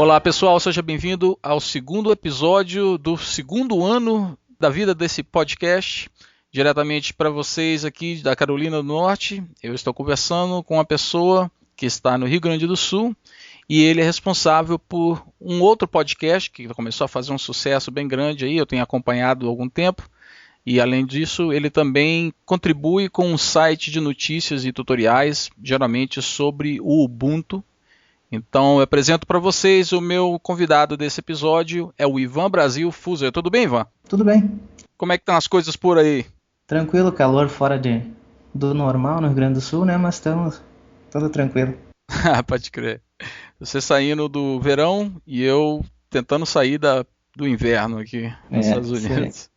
Olá pessoal, seja bem-vindo ao segundo episódio do segundo ano da vida desse podcast, diretamente para vocês aqui da Carolina do Norte. Eu estou conversando com uma pessoa que está no Rio Grande do Sul e ele é responsável por um outro podcast que começou a fazer um sucesso bem grande aí, eu tenho acompanhado há algum tempo. E além disso, ele também contribui com um site de notícias e tutoriais, geralmente sobre o Ubuntu. Então, eu apresento para vocês o meu convidado desse episódio, é o Ivan Brasil Fuser. Tudo bem, Ivan? Tudo bem. Como é que estão as coisas por aí? Tranquilo, calor fora do normal no Rio Grande do Sul, né? Mas estamos tudo tranquilo. Pode crer. Você saindo do verão e eu tentando sair do inverno aqui nos Estados Isso aí. Unidos.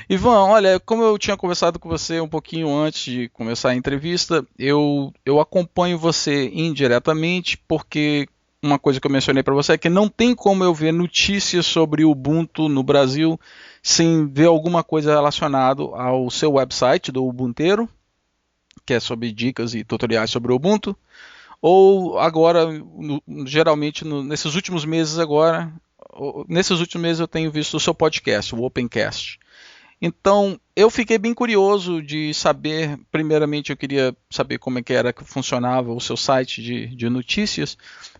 Ivan, olha, como eu tinha conversado com você um pouquinho antes de começar a entrevista, eu acompanho você indiretamente porque uma coisa que eu mencionei para você é que não tem como eu ver notícias sobre o Ubuntu no Brasil sem ver alguma coisa relacionada ao seu website do Ubunteiro, que é sobre dicas e tutoriais sobre o Ubuntu, ou agora, geralmente nesses últimos meses agora, nesses últimos meses eu tenho visto o seu podcast, o Opencast. Então, eu fiquei bem curioso de saber, primeiramente eu queria saber como é que era que funcionava o seu site de notícias,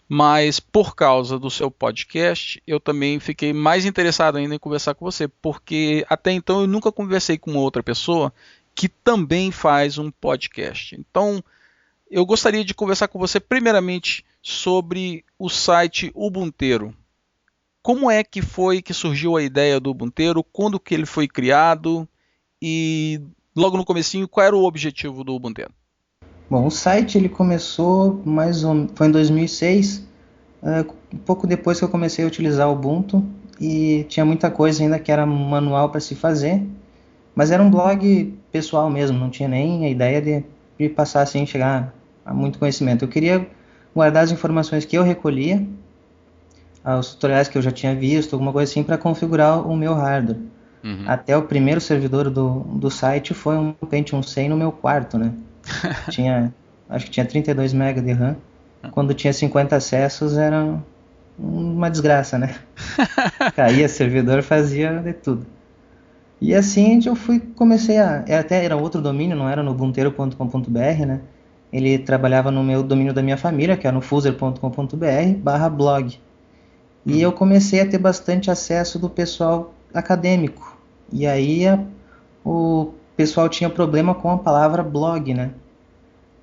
mas por causa do seu podcast, eu também fiquei mais interessado ainda em conversar com você, porque até então eu nunca conversei com outra pessoa que também faz um podcast. Então, eu gostaria de conversar com você primeiramente sobre o site Ubunteiro. Como é que foi que surgiu a ideia do Ubunteiro? Quando que ele foi criado? E logo no comecinho, qual era o objetivo do Ubunteiro? Bom, o site ele começou foi em 2006, um pouco depois que eu comecei a utilizar o Ubuntu e tinha muita coisa ainda que era manual para se fazer, mas era um blog pessoal mesmo, não tinha nem a ideia de passar assim, chegar a muito conhecimento. Eu queria guardar as informações que eu recolhia, os tutoriais que eu já tinha visto, alguma coisa assim, para configurar o meu hardware. Uhum. Até o primeiro servidor do site foi um Pentium 100 no meu quarto, né? Acho que tinha 32 MB de RAM. Quando tinha 50 acessos era uma desgraça, né? Caía servidor, fazia de tudo. E assim comecei até era outro domínio, não era no ubunteiro.com.br, né? Ele trabalhava no meu domínio da minha família, que era no fuser.com.br/blog. E eu Uhum. comecei a ter bastante acesso do pessoal acadêmico. E aí o pessoal tinha problema com a palavra blog, né?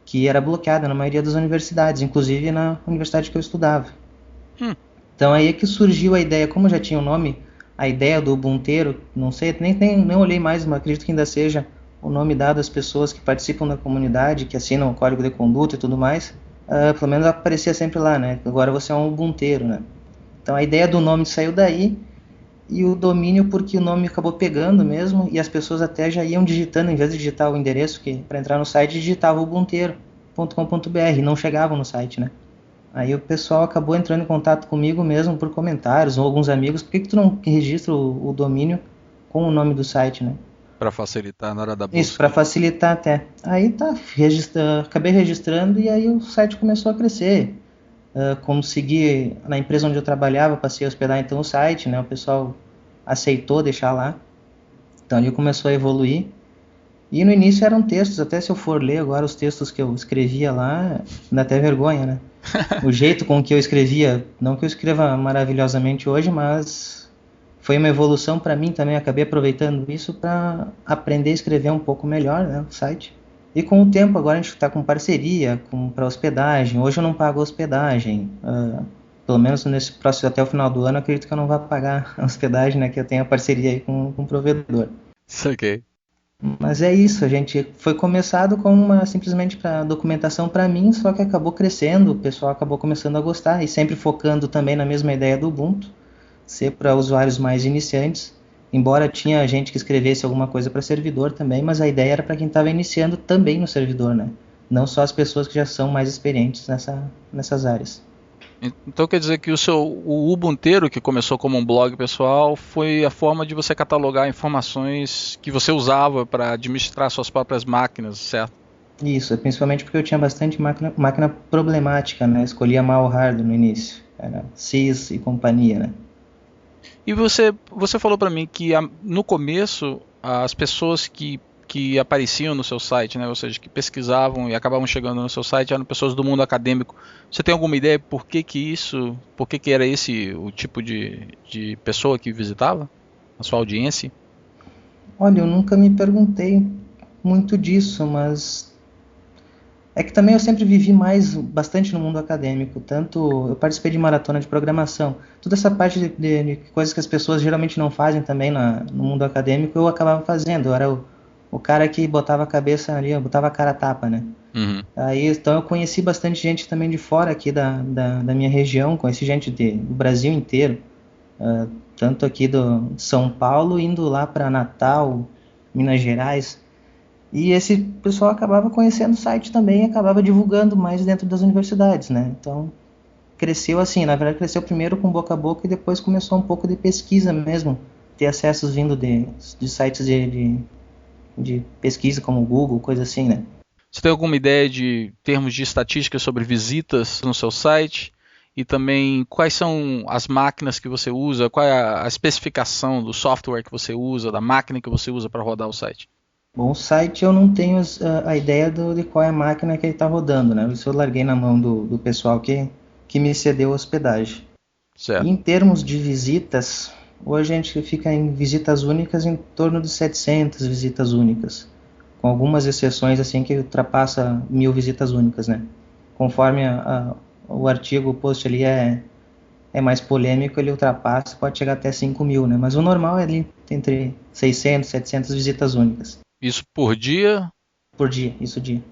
Que era bloqueada na maioria das universidades, inclusive na universidade que eu estudava. Hum. Então aí é que surgiu a ideia, como já tinha o nome, a ideia do Ubunteiro, não sei, nem olhei mais, mas acredito que ainda seja o nome dado às pessoas que participam da comunidade, que assinam o código de conduta e tudo mais. Pelo menos aparecia sempre lá, né? Agora você é um Ubunteiro, né? Então a ideia do nome saiu daí e o domínio porque o nome acabou pegando mesmo e as pessoas até já iam digitando, em vez de digitar o endereço que para entrar no site, digitava ubunteiro.com.br e não chegavam no site, né? Aí o pessoal acabou entrando em contato comigo mesmo por comentários ou alguns amigos, por que tu não registra o domínio com o nome do site, né? Para facilitar na hora da Isso, para busca. facilitar até. Aí tá, acabei registrando e aí o site começou a crescer. Consegui, na empresa onde eu trabalhava, passei a hospedar então o site, né? O pessoal aceitou deixar lá. Então ele começou a evoluir. E no início eram textos, até se eu for ler agora os textos que eu escrevia lá, dá até vergonha, né? O jeito com que eu escrevia, não que eu escreva maravilhosamente hoje, mas foi uma evolução para mim também. Acabei aproveitando isso para aprender a escrever um pouco melhor, né, o site. E com o tempo agora a gente está com parceria para hospedagem. Hoje eu não pago hospedagem. Pelo menos nesse próximo até o final do ano, acredito que eu não vou pagar a hospedagem, né? Que eu tenho a parceria aí com o provedor. Saquei. Mas é isso, a gente foi começado com uma simplesmente para documentação para mim, só que acabou crescendo, o pessoal acabou começando a gostar e sempre focando também na mesma ideia do Ubuntu, ser para usuários mais iniciantes. Embora tinha gente que escrevesse alguma coisa para servidor também, mas a ideia era para quem estava iniciando também no servidor, né? Não só as pessoas que já são mais experientes nessas áreas. Então quer dizer que o Ubunteiro, que começou como um blog pessoal, foi a forma de você catalogar informações que você usava para administrar suas próprias máquinas, certo? Isso, principalmente porque eu tinha bastante máquina problemática, né? Escolhia mal o hardware no início. era CIS e companhia, né? E você falou para mim que no começo as pessoas que apareciam no seu site, né, ou seja, que pesquisavam e acabavam chegando no seu site eram pessoas do mundo acadêmico. Você tem alguma ideia por que era esse o tipo de pessoa que visitava a sua audiência? Olha, eu nunca me perguntei muito disso, mas é que também eu sempre vivi bastante no mundo acadêmico. Tanto eu participei de maratona de programação, toda essa parte de coisas que as pessoas geralmente não fazem também no mundo acadêmico, eu acabava fazendo. Eu era o cara que botava a cabeça ali, eu botava a cara a tapa, né? Uhum. Aí, então eu conheci bastante gente também de fora aqui da minha região, conheci gente do Brasil inteiro, tanto aqui do São Paulo, indo lá para Natal, Minas Gerais. E esse pessoal acabava conhecendo o site também e acabava divulgando mais dentro das universidades, né? Então cresceu assim, na verdade cresceu primeiro com boca a boca e depois começou um pouco de pesquisa mesmo, ter acessos vindo de sites de pesquisa como o Google, coisa assim, né? Você tem alguma ideia de termos de estatísticas sobre visitas no seu site? E também quais são as máquinas que você usa? Qual é a especificação do software que você usa, da máquina que você usa para rodar o site? Bom, o site eu não tenho a ideia de qual é a máquina que ele está rodando, né? Isso eu larguei na mão do pessoal que me cedeu a hospedagem. E Certo. em termos de visitas, hoje a gente fica em visitas únicas em torno de 700 visitas únicas, com algumas exceções assim que ultrapassa 1000 visitas únicas, né? Conforme o artigo, o post ali é mais polêmico, ele ultrapassa, pode chegar até 5.000, né? Mas o normal é ali entre 600 e 700 visitas únicas Isso por dia? por dia, isso dia.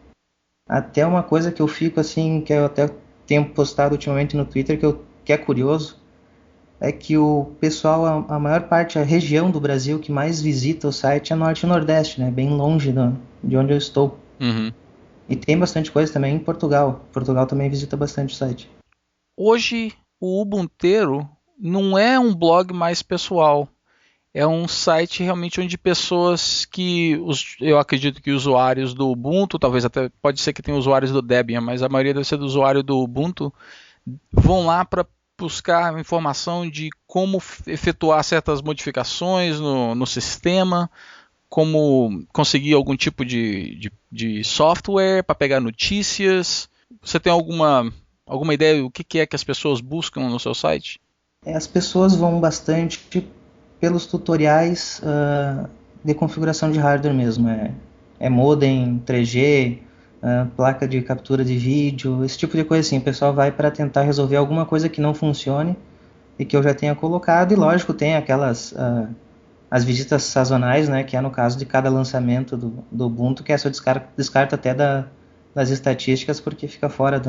Até uma coisa que eu fico assim, que eu até tenho postado ultimamente no Twitter, que é curioso, é que o pessoal, a maior parte, a região do Brasil que mais visita o site é Norte e Nordeste, né? Bem longe de onde eu estou. Uhum. E tem bastante coisa também em Portugal. Portugal também visita bastante o site. Hoje, o Ubuntu não é um blog mais pessoal. É um site realmente onde pessoas eu acredito que usuários do Ubuntu, talvez até pode ser que tenha usuários do Debian, mas a maioria deve ser do usuário do Ubuntu, vão lá para buscar informação de como efetuar certas modificações no sistema, como conseguir algum tipo de software para pegar notícias. Você tem alguma ideia do que é que as pessoas buscam no seu site? As pessoas vão bastante pelos tutoriais de configuração de hardware mesmo. É modem 3G, placa de captura de vídeo, esse tipo de coisa assim. O pessoal vai para tentar resolver alguma coisa que não funcione e que eu já tenha colocado. E lógico, tem aquelas as visitas sazonais, né, que é no caso de cada lançamento do Ubuntu, que essa eu descarto até das estatísticas porque fica fora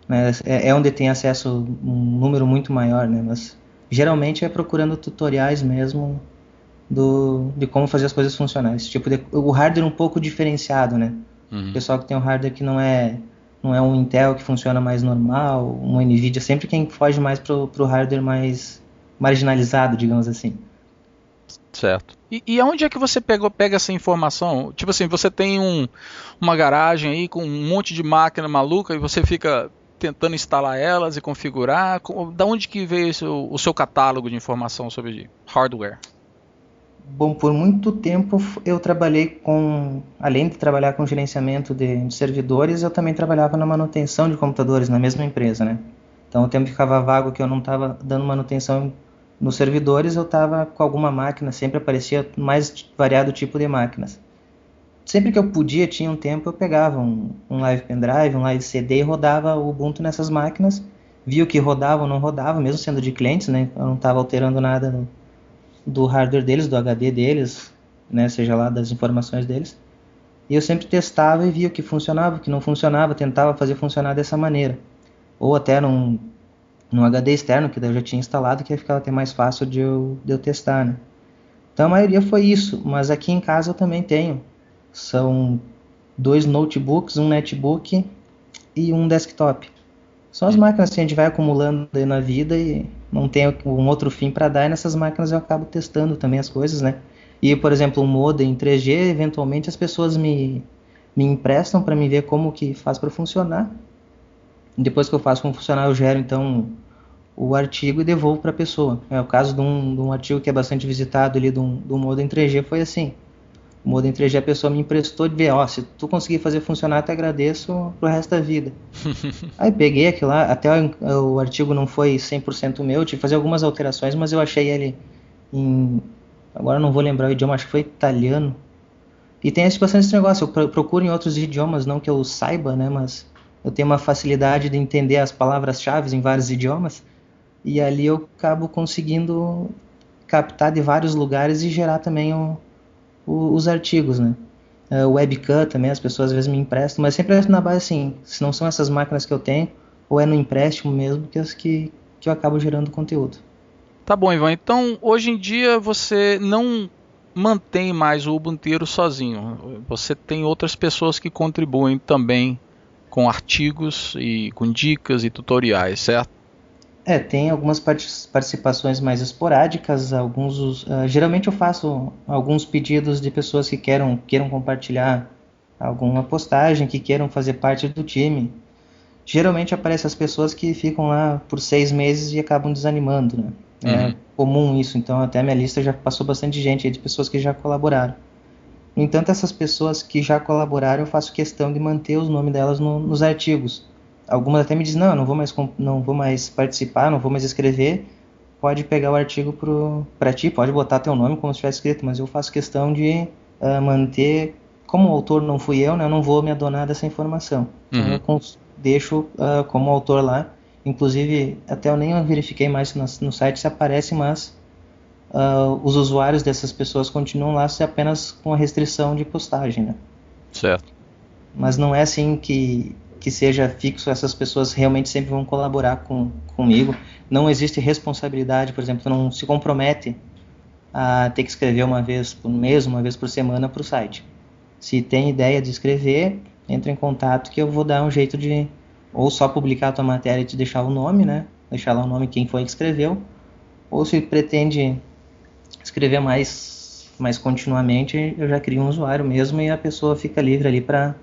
né, é onde tem acesso um número muito maior, né, mas geralmente é procurando tutoriais mesmo de como fazer as coisas funcionarem. Esse tipo o hardware um pouco diferenciado, né? O Uhum. pessoal que tem um hardware que não é um Intel que funciona mais normal, um Nvidia, sempre quem foge mais pro hardware mais marginalizado, digamos assim. Certo. E aonde é que você pega essa informação? Tipo assim, você tem uma garagem aí com um monte de máquina maluca e você fica tentando instalar elas e configurar. Da onde que veio o seu catálogo de informação sobre hardware? Bom, por muito tempo eu trabalhei além de trabalhar com gerenciamento de servidores, eu também trabalhava na manutenção de computadores na mesma empresa, né? Então o tempo que ficava vago que eu não estava dando manutenção nos servidores, eu estava com alguma máquina, sempre aparecia mais variado tipo de máquinas. Sempre que eu podia, tinha um tempo, eu pegava um live pendrive, um live CD e rodava o Ubuntu nessas máquinas, via o que rodava ou não rodava, mesmo sendo de clientes, né? Eu não estava alterando nada do hardware deles, do HD deles, né, seja lá das informações deles. E eu sempre testava e via o que funcionava, o que não funcionava, tentava fazer funcionar dessa maneira. Ou até num HD externo que eu já tinha instalado, que aí ficava até mais fácil de eu testar, né? Então a maioria foi isso, mas aqui em casa eu também tenho. São 2 notebooks, um netbook e um desktop. São as máquinas que a gente vai acumulando aí na vida e não tem um outro fim para dar, e nessas máquinas eu acabo testando também as coisas, né? E, por exemplo, um modem 3G, eventualmente as pessoas me emprestam para me ver como que faz para funcionar. Depois que eu faço como funcionar, eu gero então o artigo e devolvo para a pessoa. É o caso de um artigo que é bastante visitado ali do Modem 3G foi assim. O Modem 3G a pessoa me emprestou de ver, ó, se tu conseguir fazer funcionar, te agradeço pro resto da vida. Aí peguei aquilo lá, até o artigo não foi 100% meu, tive que fazer algumas alterações, mas eu achei ele em... Agora eu não vou lembrar o idioma, acho que foi italiano. E tem bastante esse negócio, eu procuro em outros idiomas, não que eu saiba, né, mas eu tenho uma facilidade de entender as palavras-chave em vários idiomas, e ali eu acabo conseguindo captar de vários lugares e gerar também os artigos, né. O webcam também, as pessoas às vezes me emprestam, mas sempre é na base assim, se não são essas máquinas que eu tenho, ou é no empréstimo mesmo, que eu acabo gerando conteúdo. Tá bom, Ivan. Então, hoje em dia você não mantém mais o Ubuntu sozinho. Você tem outras pessoas que contribuem também com artigos e com dicas e tutoriais, certo? Tem algumas participações mais esporádicas, geralmente eu faço alguns pedidos de pessoas que queiram compartilhar alguma postagem, que queiram fazer parte do time. Geralmente aparecem as pessoas que ficam lá por 6 meses e acabam desanimando, né? É comum isso, então até a minha lista já passou bastante gente aí de pessoas que já colaboraram. No entanto, essas pessoas que já colaboraram, eu faço questão de manter os nomes delas nos artigos. Algumas até me dizem, não, eu não vou mais participar, não vou mais escrever, pode pegar o artigo para ti, pode botar teu nome como se tivesse escrito, mas eu faço questão de manter, como o autor não fui eu, né, eu não vou me adonar dessa informação. Então eu deixo como autor lá, inclusive até eu nem verifiquei mais no site se aparece, mas os usuários dessas pessoas continuam lá apenas com a restrição de postagem, né? Certo. Mas não é assim que seja fixo, essas pessoas realmente sempre vão colaborar comigo. Não existe responsabilidade, por exemplo, tu não se compromete a ter que escrever uma vez por mês, uma vez por semana para o site. Se tem ideia de escrever, entra em contato que eu vou dar um jeito de ou só publicar a tua matéria e te deixar o nome, né? Deixar lá o nome quem foi que escreveu, ou se pretende escrever mais continuamente, eu já crio um usuário mesmo e a pessoa fica livre ali para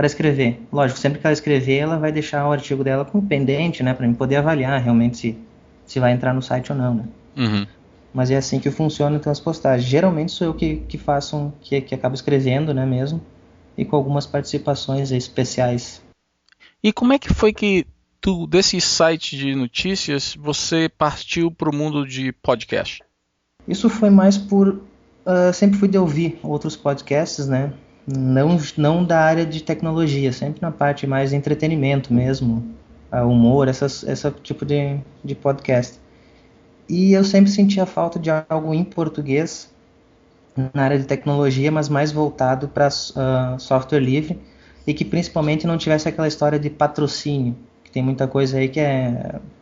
escrever. Lógico, sempre que ela escrever, ela vai deixar o artigo dela como pendente, né, para mim poder avaliar realmente se vai entrar no site ou não, né. Mas é assim que funciona então as postagens. Geralmente sou eu que faço, que acabo escrevendo, né, mesmo, e com algumas participações especiais. E como é que foi que desse site de notícias, você partiu para o mundo de podcast? Isso foi mais por... sempre fui de ouvir outros podcasts, né? Não da área de tecnologia, sempre na parte mais de entretenimento mesmo, humor, esse tipo de podcast. E eu sempre sentia falta de algo em português na área de tecnologia, mas mais voltado para software livre e que principalmente não tivesse aquela história de patrocínio, que tem muita coisa aí que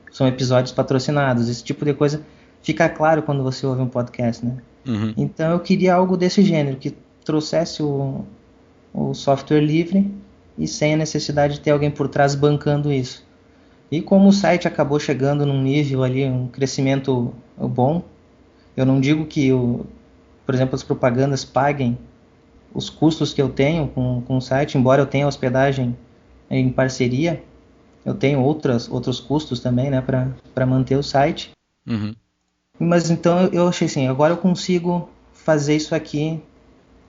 são episódios patrocinados, esse tipo de coisa fica claro quando você ouve um podcast, né? Então eu queria algo desse gênero, que trouxesse o software livre e sem a necessidade de ter alguém por trás bancando isso. E como o site acabou chegando num nível ali, um crescimento bom, eu não digo que, por exemplo, as propagandas paguem os custos que eu tenho com o site, embora eu tenha hospedagem em parceria, eu tenho outros custos também, né, para manter o site. Mas então eu achei assim, agora eu consigo fazer isso aqui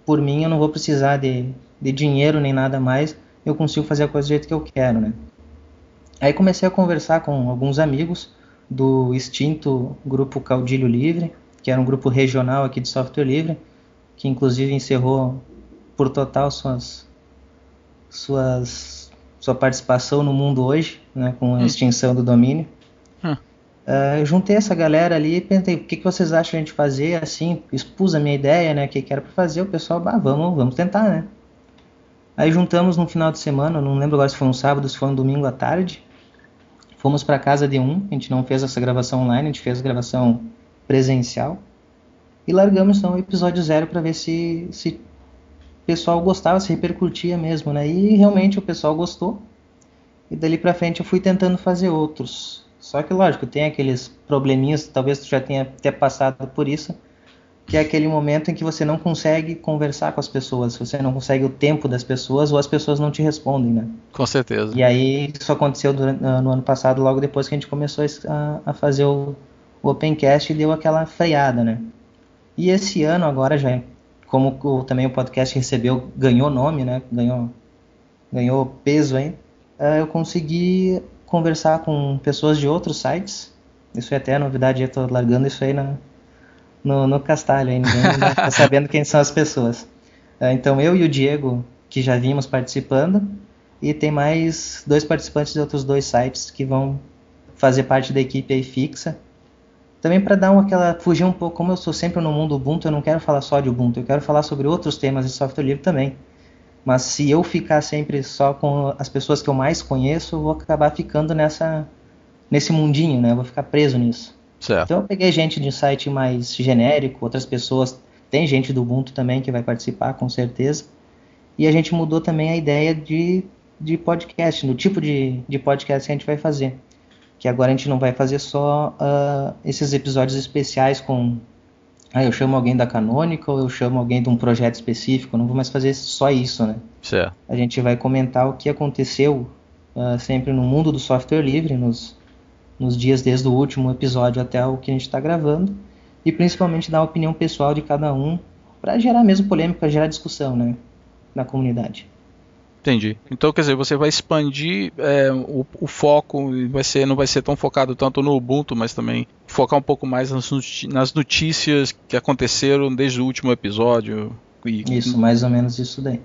por mim, eu não vou precisar de dinheiro nem nada mais, eu consigo fazer a coisa do jeito que eu quero, né. Aí comecei a conversar com alguns amigos do extinto grupo Caudilho Livre, que era um grupo regional aqui de software livre, que inclusive encerrou por total sua participação no mundo hoje, né, com a extinção do domínio. Eu juntei essa galera ali e pensei, o que vocês acham de a gente fazer assim? Expus a minha ideia, né, o que era para fazer, o pessoal, vamos tentar, né. Aí juntamos no final de semana, não lembro agora se foi um sábado, se foi um domingo à tarde, fomos para casa de a gente não fez essa gravação online, a gente fez a gravação presencial, e largamos então o episódio 0 para ver se o pessoal gostava, se repercutia mesmo, né? E realmente o pessoal gostou. E dali para frente eu fui tentando fazer outros. Só que lógico, tem aqueles probleminhas, talvez tu já tenha até passado por isso, que é aquele momento em que você não consegue conversar com as pessoas, você não consegue o tempo das pessoas ou as pessoas não te respondem, né? Com certeza. E aí isso aconteceu no ano passado, logo depois que a gente começou a fazer o Opencast e deu aquela freada, né? E esse ano agora já, como também o podcast ganhou nome, né? Ganhou peso aí, eu consegui conversar com pessoas de outros sites. Isso é até novidade, eu estou largando isso aí no castalho, aí ninguém ainda está sabendo quem são as pessoas. Então eu e o Diego, que já vimos participando, e tem mais 2 participantes de outros 2 sites que vão fazer parte da equipe aí fixa. Também para fugir um pouco, como eu sou sempre no mundo Ubuntu, eu não quero falar só de Ubuntu, eu quero falar sobre outros temas de software livre também. Mas se eu ficar sempre só com as pessoas que eu mais conheço, eu vou acabar ficando nesse mundinho, né? Eu vou ficar preso nisso. Certo. Então eu peguei gente de um site mais genérico, outras pessoas, tem gente do Ubuntu também que vai participar, com certeza. E a gente mudou também a ideia de podcast, no tipo de podcast que a gente vai fazer. Que agora a gente não vai fazer só esses episódios especiais eu chamo alguém da Canonical, eu chamo alguém de um projeto específico, não vou mais fazer só isso, né? Certo. A gente vai comentar o que aconteceu sempre no mundo do software livre, nos dias desde o último episódio até o que a gente está gravando, e principalmente dar a opinião pessoal de cada um, para gerar mesmo polêmica, gerar discussão, né, na comunidade. Entendi. Então, quer dizer, você vai expandir o foco, não vai ser tão focado tanto no Ubuntu, mas também focar um pouco mais nas notícias que aconteceram desde o último episódio. Isso, mais ou menos isso daí.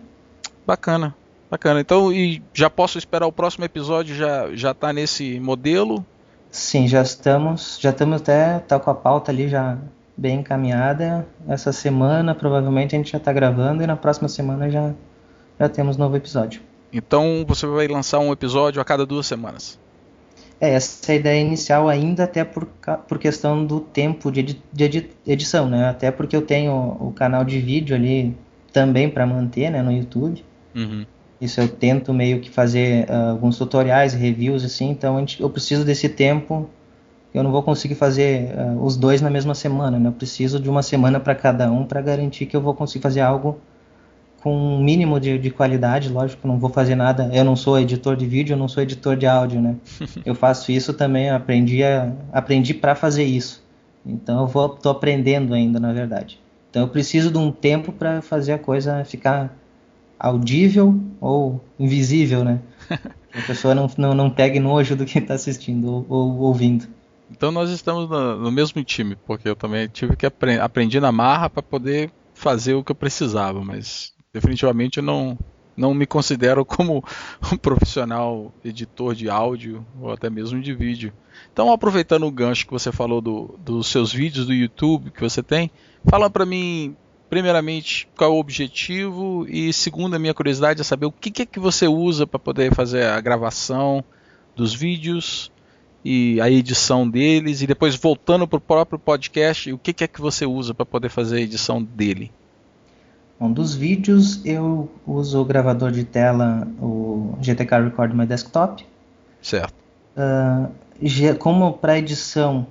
Bacana, bacana. Então, e já posso esperar o próximo episódio, já está nesse modelo? Sim, já estamos até, tá com a pauta ali já bem encaminhada. Essa semana provavelmente a gente já está gravando e na próxima semana já temos novo episódio. Então você vai lançar um episódio a cada 2 semanas? Essa é a ideia inicial ainda, até por questão do tempo de edição, né? Até porque eu tenho o canal de vídeo ali também para manter, né, no YouTube. Uhum. Isso eu tento meio que fazer alguns tutoriais, reviews assim, então eu preciso desse tempo. Eu não vou conseguir fazer os 2 na mesma semana, né? Eu preciso de uma semana para cada um para garantir que eu vou conseguir fazer algo com um mínimo de qualidade. Lógico que eu não vou fazer nada, eu não sou editor de vídeo, eu não sou editor de áudio, né? Eu faço isso também, aprendi para fazer isso. Então tô aprendendo ainda, na verdade. Então eu preciso de um tempo para fazer a coisa ficar audível ou invisível, né? Que a pessoa não pegue nojo do que está assistindo ou ouvindo. Então nós estamos no mesmo time, porque eu também tive que aprendi na marra para poder fazer o que eu precisava, mas definitivamente eu não me considero como um profissional editor de áudio ou até mesmo de vídeo. Então, aproveitando o gancho que você falou dos seus vídeos do YouTube que você tem, fala para mim, primeiramente, qual é o objetivo e, segundo, a minha curiosidade é saber o que é que você usa para poder fazer a gravação dos vídeos e a edição deles, e depois voltando para o próprio podcast, o que é que você usa para poder fazer a edição dele? Bom, dos vídeos eu uso o gravador de tela, o GTK Record My Desktop. Certo. Como para edição,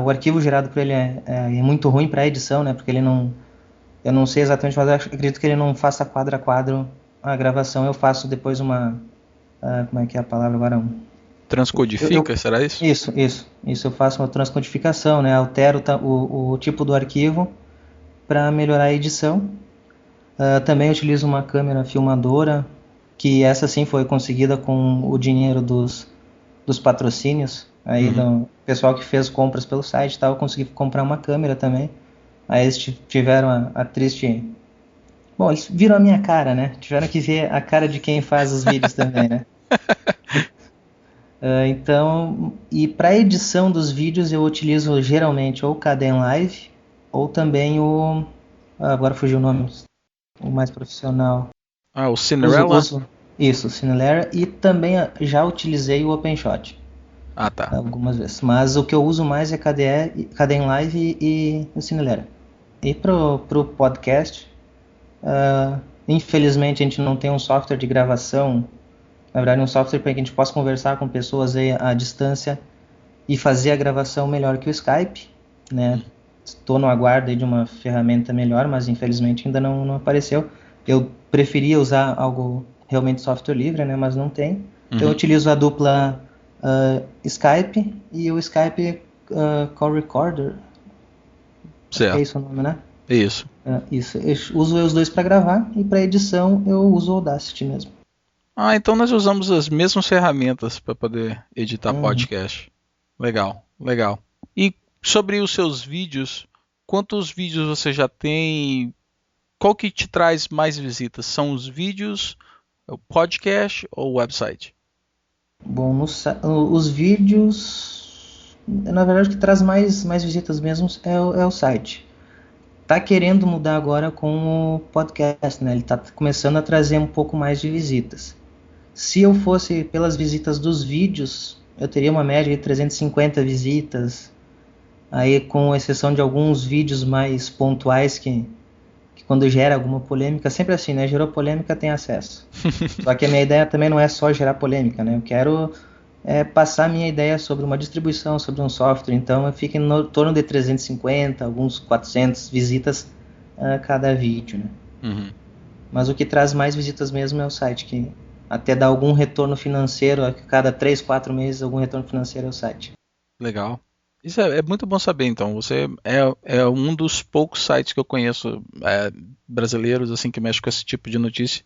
o arquivo gerado por ele é muito ruim para edição, né? Porque eu não sei exatamente, mas eu acredito que ele não faça quadro a quadro a gravação. Eu faço depois como é que é a palavra agora? Transcodifica, será isso? Isso, eu faço uma transcodificação, né? Altero o tipo do arquivo para melhorar a edição. Também utilizo uma câmera filmadora, que essa sim foi conseguida com o dinheiro dos patrocínios aí do pessoal que fez compras pelo site, eu consegui comprar uma câmera também. Aí eles tiveram a triste... Bom, eles viram a minha cara, né? Tiveram que ver a cara de quem faz os vídeos também, né? Então, e para edição dos vídeos eu utilizo geralmente ou o Kdenlive ou também agora fugiu o nome, o mais profissional. O Cinderella? Isso, o Cinderella, e também já utilizei o OpenShot. Tá. Algumas vezes, mas o que eu uso mais é Kdenlive e o Cinderella. E pro podcast, infelizmente a gente não tem um software de gravação, na verdade um software para que a gente possa conversar com pessoas aí à distância e fazer a gravação melhor que o Skype, né? estou no aguardo aí de uma ferramenta melhor, mas infelizmente ainda não apareceu. Eu preferia usar algo realmente software livre, né, mas não tem. Então eu utilizo a dupla Skype e o Skype Call Recorder. Acho que é Certo, isso o nome, né? é isso. Isso. Eu uso os dois para gravar e para edição eu uso o Audacity mesmo. Ah, então nós usamos as mesmas ferramentas para poder editar Uhum. podcast. Legal, legal. E sobre os seus vídeos, quantos vídeos você já tem? Qual que te traz mais visitas? São os vídeos, o podcast ou o website? Bom, os vídeos, na verdade, o que traz mais visitas mesmo é o site. Tá querendo mudar agora com o podcast, né? Ele tá começando a trazer um pouco mais de visitas. Se eu fosse pelas visitas dos vídeos, eu teria uma média de 350 visitas, aí com exceção de alguns vídeos mais pontuais que quando gera alguma polêmica, sempre assim, né? Gerou polêmica, tem acesso. Só que a minha ideia também não é só gerar polêmica, né? Eu quero passar minha ideia sobre uma distribuição, sobre um software. Então eu fico em torno de 350, alguns 400 visitas a cada vídeo, né? Uhum. Mas o que traz mais visitas mesmo é o site, que até dá algum retorno financeiro, a cada 3, 4 meses algum retorno financeiro é o site. Legal. Isso é muito bom saber, então. Você é um dos poucos sites que eu conheço brasileiros assim que mexe com esse tipo de notícia,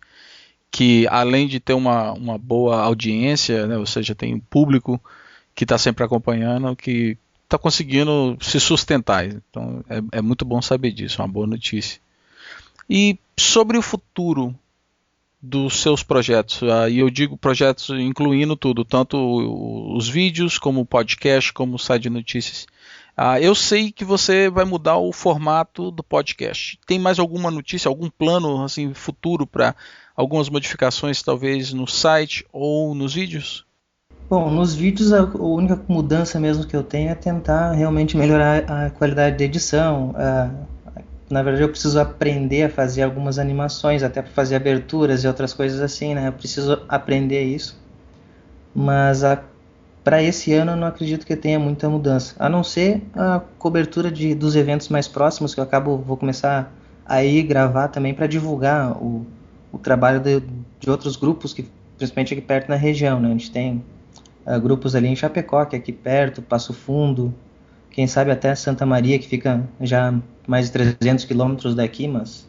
que além de ter uma boa audiência, né, ou seja, tem um público que está sempre acompanhando, que está conseguindo se sustentar. Então é muito bom saber disso, é uma boa notícia. E sobre o futuro dos seus projetos, e eu digo projetos incluindo tudo, tanto os vídeos, como o podcast, como o site de notícias. Eu sei que você vai mudar o formato do podcast. Tem mais alguma notícia, algum plano assim futuro para algumas modificações, talvez no site ou nos vídeos? Bom, nos vídeos a única mudança mesmo que eu tenho é tentar realmente melhorar a qualidade de edição. Na verdade, eu preciso aprender a fazer algumas animações, até para fazer aberturas e outras coisas assim, né? Eu preciso aprender isso. Mas para esse ano eu não acredito que tenha muita mudança, a não ser a cobertura dos eventos mais próximos, que eu vou começar a ir gravar também para divulgar o trabalho de outros grupos, que principalmente aqui perto na região, né? A gente tem grupos ali em Chapecó, que é aqui perto, Passo Fundo, quem sabe até Santa Maria, que fica já mais de 300 quilômetros daqui, mas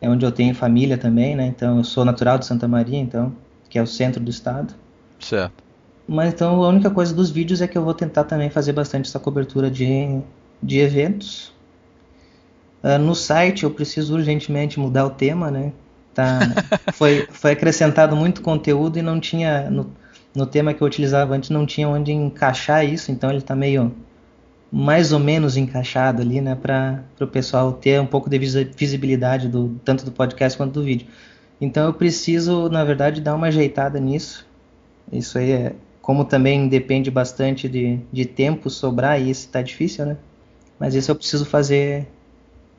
é onde eu tenho família também, né? Então eu sou natural de Santa Maria, então, que é o centro do estado. Certo. Mas então a única coisa dos vídeos é que eu vou tentar também fazer bastante essa cobertura de eventos. No site eu preciso urgentemente mudar o tema, né? Foi acrescentado muito conteúdo e não tinha, no tema que eu utilizava antes, não tinha onde encaixar isso, então ele está meio mais ou menos encaixado ali, né? Para o pessoal ter um pouco de visibilidade tanto do podcast quanto do vídeo. Então eu preciso, na verdade, dar uma ajeitada nisso. Isso aí como também depende bastante de tempo sobrar, e isso está difícil, né? Mas isso eu preciso fazer,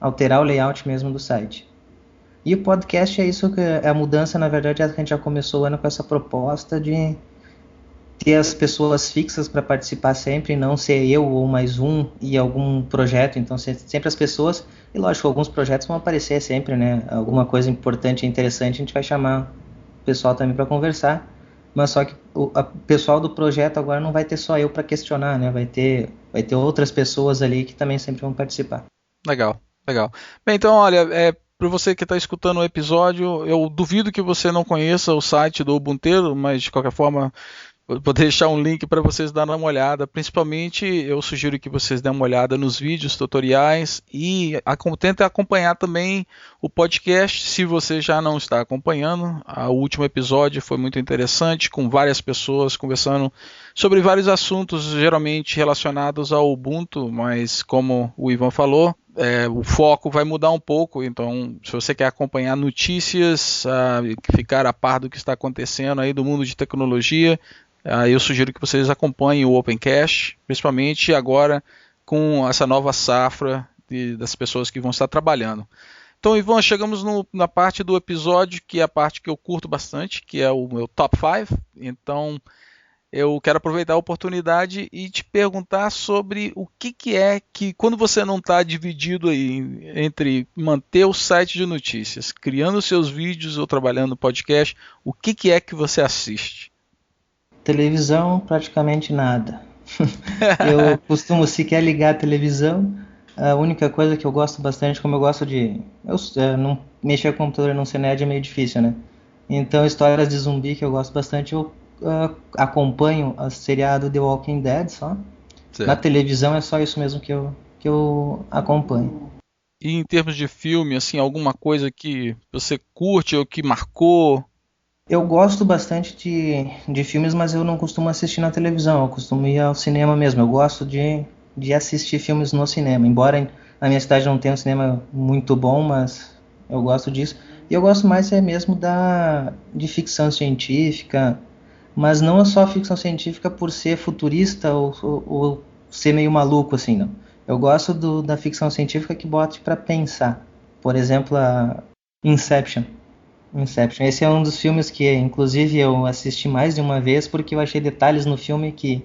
alterar o layout mesmo do site. E o podcast é isso, que é a mudança, na verdade, a gente já começou o ano com essa proposta de ter as pessoas fixas para participar sempre, não ser eu ou mais um e algum projeto, então sempre as pessoas, e lógico, alguns projetos vão aparecer sempre, né? Alguma coisa importante e interessante, a gente vai chamar o pessoal também para conversar, mas só que o pessoal do projeto agora não vai ter só eu para questionar, né? Vai ter outras pessoas ali que também sempre vão participar. Legal, legal. Bem, então, olha, para você que está escutando o episódio, eu duvido que você não conheça o site do Ubuntu, mas de qualquer forma vou deixar um link para vocês darem uma olhada. Principalmente, eu sugiro que vocês dêem uma olhada nos vídeos, tutoriais e tentem acompanhar também o podcast, se você já não está acompanhando. O último episódio foi muito interessante, com várias pessoas conversando sobre vários assuntos, geralmente relacionados ao Ubuntu, mas como o Ivan falou, o foco vai mudar um pouco, então se você quer acompanhar notícias, ficar a par do que está acontecendo aí do mundo de tecnologia, eu sugiro que vocês acompanhem o Opencast, principalmente agora com essa nova safra das pessoas que vão estar trabalhando. Então, Ivan, chegamos na parte do episódio que é a parte que eu curto bastante, que é o meu top 5. Então, eu quero aproveitar a oportunidade e te perguntar sobre o que é que, quando você não está dividido aí entre manter o site de notícias, criando seus vídeos ou trabalhando no podcast, o que é que você assiste? Televisão, praticamente nada. Eu costumo sequer ligar a televisão. A única coisa que eu gosto bastante, como eu gosto de. Não mexer com o computador e não ser nerd é meio difícil, né? Então, histórias de zumbi que eu gosto bastante, eu acompanho a seriado The Walking Dead só. Na Certo. televisão é só isso mesmo que eu acompanho. E em termos de filme, assim, alguma coisa que você curte ou que marcou? Eu gosto bastante de filmes, mas eu não costumo assistir na televisão, eu costumo ir ao cinema mesmo. Eu gosto de assistir filmes no cinema, embora na minha cidade não tenha um cinema muito bom, mas eu gosto disso. E eu gosto mais mesmo de ficção científica, mas não é só ficção científica por ser futurista ou ser meio maluco assim, não. Eu gosto da ficção científica que bote para pensar. Por exemplo, a Inception. Inception. Esse é um dos filmes que, inclusive, eu assisti mais de uma vez porque eu achei detalhes no filme que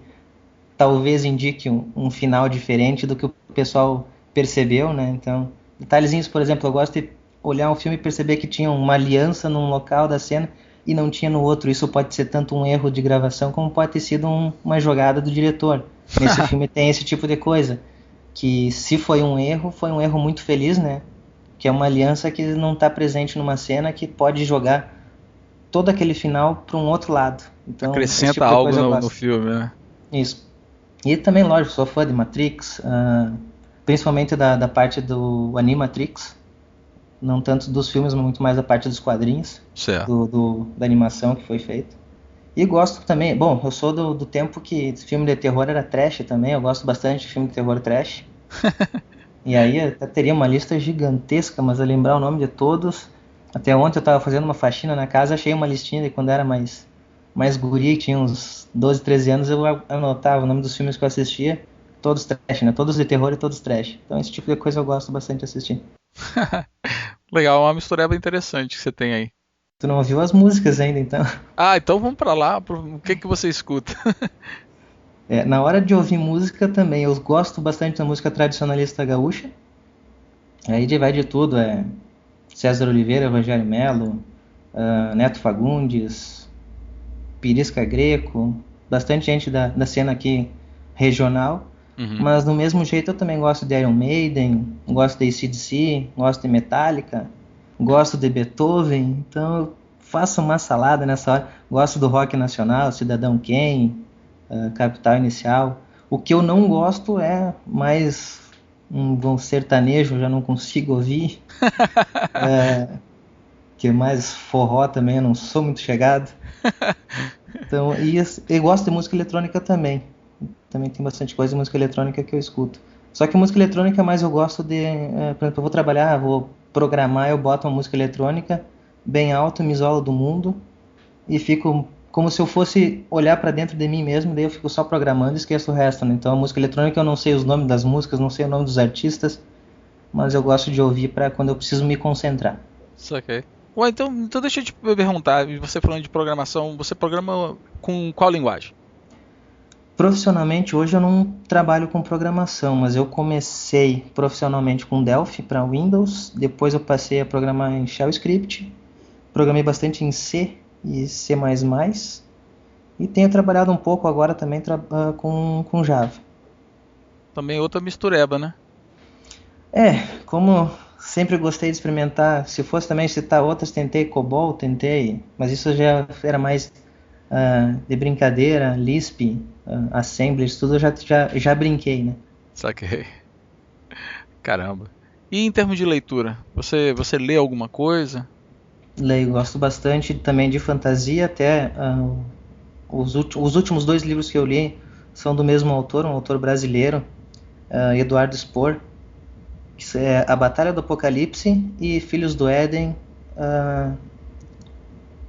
talvez indique um final diferente do que o pessoal percebeu, né? Então, detalhezinhos, por exemplo, eu gosto de olhar um filme e perceber que tinha uma aliança num local da cena e não tinha no outro. Isso pode ser tanto um erro de gravação como pode ter sido uma jogada do diretor. Nesse filme tem esse tipo de coisa, que se foi um erro muito feliz, né? Que é uma aliança que não está presente numa cena que pode jogar todo aquele final para um outro lado. Então, esse Acrescenta tipo de algo coisa eu no gosto. filme, né? Isso. E também, lógico, sou fã de Matrix, principalmente da parte do Animatrix, não tanto dos filmes, mas muito mais da parte dos quadrinhos, Certo. da animação que foi feita. E gosto também, bom, eu sou do tempo que filme de terror era trash também, eu gosto bastante de filme de terror trash. E aí até teria uma lista gigantesca, mas a lembrar o nome de todos. Até ontem eu estava fazendo uma faxina na casa, achei uma listinha de quando era mais guri, tinha uns 12, 13 anos, eu anotava o nome dos filmes que eu assistia, todos trash, né? Todos de terror e todos trash. Então esse tipo de coisa eu gosto bastante de assistir. Legal, uma mistureba interessante que você tem aí. Tu não ouviu as músicas ainda, então? Ah, então vamos pra lá. O que que você escuta? Na hora de ouvir música também, eu gosto bastante da música tradicionalista gaúcha. Aí vai de tudo, César Oliveira, Evangelho Melo, Neto Fagundes, Pirisca Greco, bastante gente da cena aqui regional, Uhum. mas do mesmo jeito eu também gosto de Iron Maiden, gosto de AC/DC, gosto de Metallica, gosto de Beethoven, então eu faço uma salada nessa hora, gosto do rock nacional, Cidadão Kane, Capital Inicial. O que eu não gosto é mais um sertanejo, eu já não consigo ouvir, que é mais forró também, eu não sou muito chegado. Então, eu gosto de música eletrônica também. Também tem bastante coisa de música eletrônica que eu escuto. Só que música eletrônica mais eu gosto por exemplo, eu vou trabalhar, vou programar, eu boto uma música eletrônica bem alto, me isolo do mundo e fico como se eu fosse olhar para dentro de mim mesmo, daí eu fico só programando e esqueço o resto, né? Então a música eletrônica eu não sei os nomes das músicas, não sei o nome dos artistas, mas eu gosto de ouvir para quando eu preciso me concentrar. Saquei. Ué, então deixa eu te perguntar, você falando de programação, você programa com qual linguagem? Profissionalmente, hoje eu não trabalho com programação, mas eu comecei profissionalmente com Delphi para Windows, depois eu passei a programar em Shell Script, programei bastante em C e C++, e tenho trabalhado um pouco agora também com Java. Também outra mistureba, né? Como sempre gostei de experimentar, se fosse também citar outras, tentei COBOL, mas isso já era mais de brincadeira, Lisp, Assembly, isso tudo eu já brinquei, né? Saquei. Caramba. E em termos de leitura, você lê alguma coisa? Leio, gosto bastante também de fantasia, até os últimos dois livros que eu li são do mesmo autor, um autor brasileiro, Eduardo Spohr, que é A Batalha do Apocalipse e Filhos do Éden.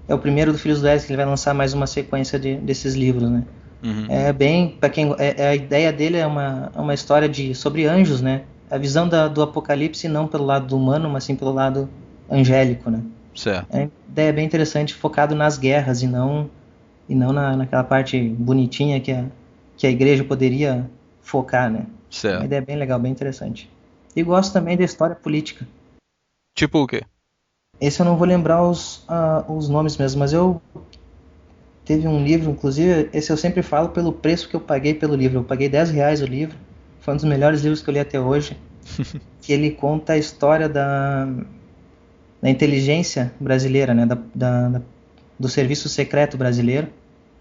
É o primeiro do Filhos do Éden, que ele vai lançar mais uma sequência desses livros, né? Uhum. É bem, para quem a ideia dele é uma história sobre anjos, né? A visão do Apocalipse não pelo lado humano, mas sim pelo lado angélico, né? Certo. É uma ideia bem interessante, focado nas guerras e não e não naquela parte bonitinha que a igreja poderia focar, né? Uma Certo. ideia bem legal, bem interessante. E gosto também da história política. Tipo o quê? Esse eu não vou lembrar os nomes mesmo, mas eu teve um livro, inclusive, esse eu sempre falo pelo preço que eu paguei pelo livro. Eu paguei R$ 10 o livro, foi um dos melhores livros que eu li até hoje, que ele conta a história da inteligência brasileira, né? Do serviço secreto brasileiro,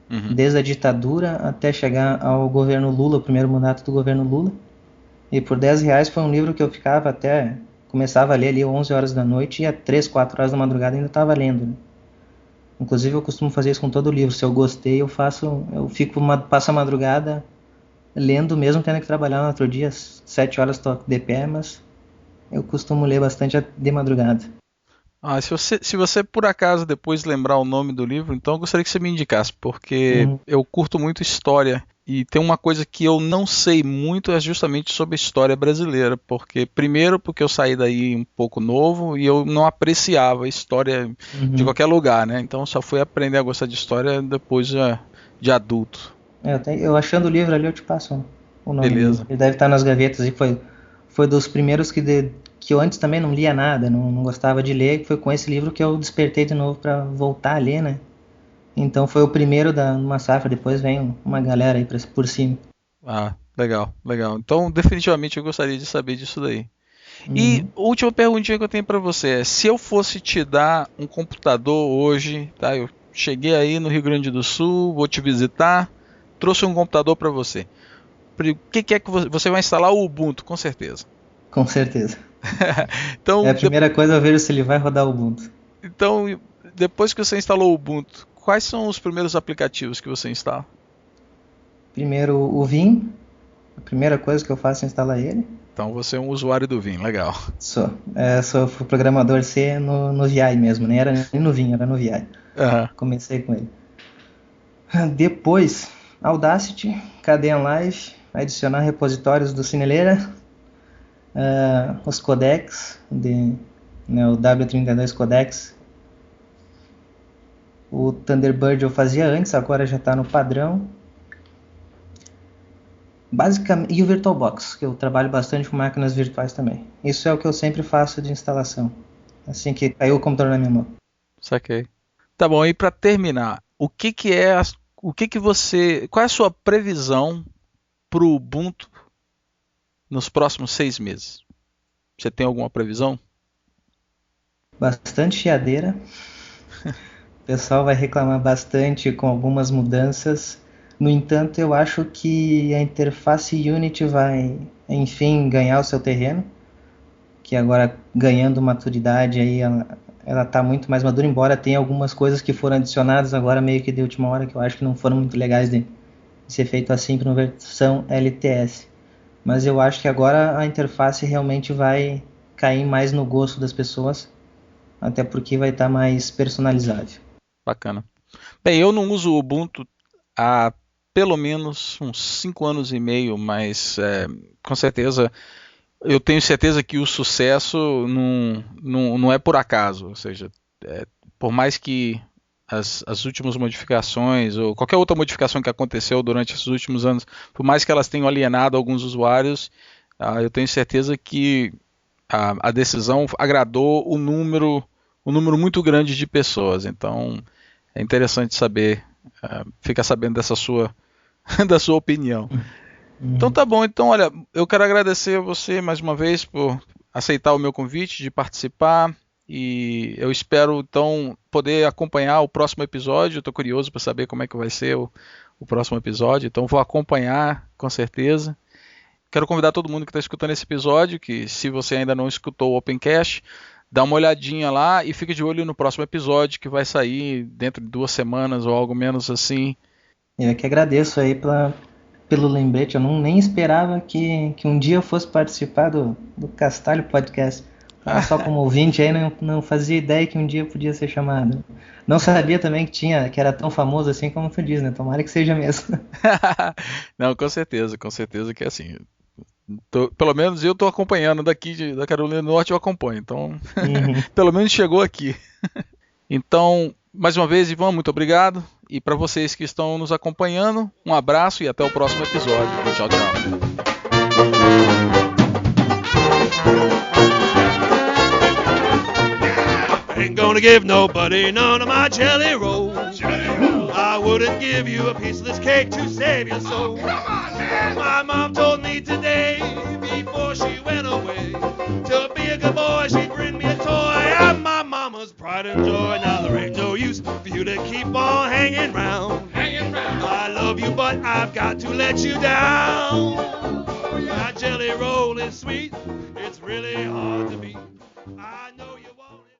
Uhum. desde a ditadura até chegar ao governo Lula, o primeiro mandato do governo Lula. E por R$ 10 foi um livro que eu ficava até... Começava a ler ali 11 horas da noite e às 3, 4 horas da madrugada ainda estava lendo, né? Inclusive eu costumo fazer isso com todo livro. Se eu gostei, passo a madrugada lendo, mesmo tendo que trabalhar no outro dia, 7 horas tô de pé, mas eu costumo ler bastante de madrugada. Se você por acaso depois lembrar o nome do livro, então eu gostaria que você me indicasse, porque Uhum. eu curto muito história e tem uma coisa que eu não sei muito é justamente sobre a história brasileira, porque eu saí daí um pouco novo e eu não apreciava a história de Uhum. qualquer lugar, né? Então eu só fui aprender a gostar de história depois de adulto. Eu achando o livro ali, eu te passo o nome dele. Beleza. Ele deve estar nas gavetas e foi dos primeiros que eu antes também não lia nada, não gostava de ler. Foi com esse livro que eu despertei de novo para voltar a ler, né? Então foi o primeiro da uma safra, depois vem uma galera aí por cima. Ah, legal, legal. Então definitivamente eu gostaria de saber disso daí. E Uhum. a última perguntinha que eu tenho para você é: se eu fosse te dar um computador hoje, tá? Eu cheguei aí no Rio Grande do Sul, vou te visitar, trouxe um computador para você. O que é que você vai instalar? O Ubuntu, com certeza. Com certeza. É Então, a primeira coisa, eu vejo se ele vai rodar o Ubuntu. então, depois que você instalou o Ubuntu, quais são os primeiros aplicativos que você instala? Primeiro o Vim, a primeira coisa que eu faço é instalar ele. Então, você é um usuário do Vim, legal. Sou programador C no VI mesmo, nem era nem no Vim, era no VI. Aham. Comecei com ele. Depois, Audacity, Kdenlive, Live, adicionar repositórios do Cineleira, os codecs, né, o W32 codecs. O Thunderbird eu fazia antes, agora já está no padrão. Basicamente, e o VirtualBox, que eu trabalho bastante com máquinas virtuais também. Isso é o que eu sempre faço de instalação, assim que caiu o computador na minha mão. Saquei. Tá bom, e para terminar, qual é a sua previsão para o Ubuntu nos próximos 6 meses? Você tem alguma previsão? Bastante chiadeira, o pessoal vai reclamar bastante com algumas mudanças. No entanto, eu acho que a interface Unity vai, enfim, ganhar o seu terreno, que agora ganhando maturidade aí ela tá muito mais madura, embora tenha algumas coisas que foram adicionadas agora meio que de última hora que eu acho que não foram muito legais de ser feito assim para uma versão LTS. Mas eu acho que agora a interface realmente vai cair mais no gosto das pessoas, até porque vai estar mais personalizável. Bacana. Bem, eu não uso o Ubuntu há pelo menos uns 5 anos e meio, mas com certeza eu tenho certeza que o sucesso não é por acaso. Ou seja, por mais que as últimas modificações ou qualquer outra modificação que aconteceu durante esses últimos anos, por mais que elas tenham alienado alguns usuários, eu tenho certeza que a decisão agradou um número muito grande de pessoas. Então é interessante saber, ficar sabendo dessa sua, da sua opinião. Então Uhum. tá bom, então olha, eu quero agradecer a você mais uma vez por aceitar o meu convite de participar e eu espero então poder acompanhar o próximo episódio. Estou curioso para saber como é que vai ser o próximo episódio, então vou acompanhar com certeza. Quero convidar todo mundo que está escutando esse episódio, que se você ainda não escutou o Opencast, dá uma olhadinha lá e fica de olho no próximo episódio que vai sair dentro de 2 semanas ou algo menos assim. Eu que agradeço aí pelo lembrete. Eu nem esperava que um dia eu fosse participar do Castalho Podcast. Tava só como ouvinte aí, não fazia ideia que um dia eu podia ser chamado. Não sabia também que era tão famoso assim como tu diz, né? Tomara que seja mesmo. Não, com certeza que é assim. Pelo menos eu estou acompanhando daqui da Carolina do Norte, eu acompanho. Então, Uhum. pelo menos chegou aqui. Então, mais uma vez, Ivan, muito obrigado E para vocês que estão nos acompanhando, um abraço e até o próximo episódio. Tchau, tchau. Ain't gonna give nobody none of my jelly rolls. I wouldn't give you a piece of this cake to save your soul. My mom told me today, before she went away, to be a good boy, she'd bring me a toy. I'm my mama's pride and joy. Now there ain't no use for you to keep on hanging round. I love you, but I've got to let you down. My jelly roll is sweet, it's really hard to beat. I know you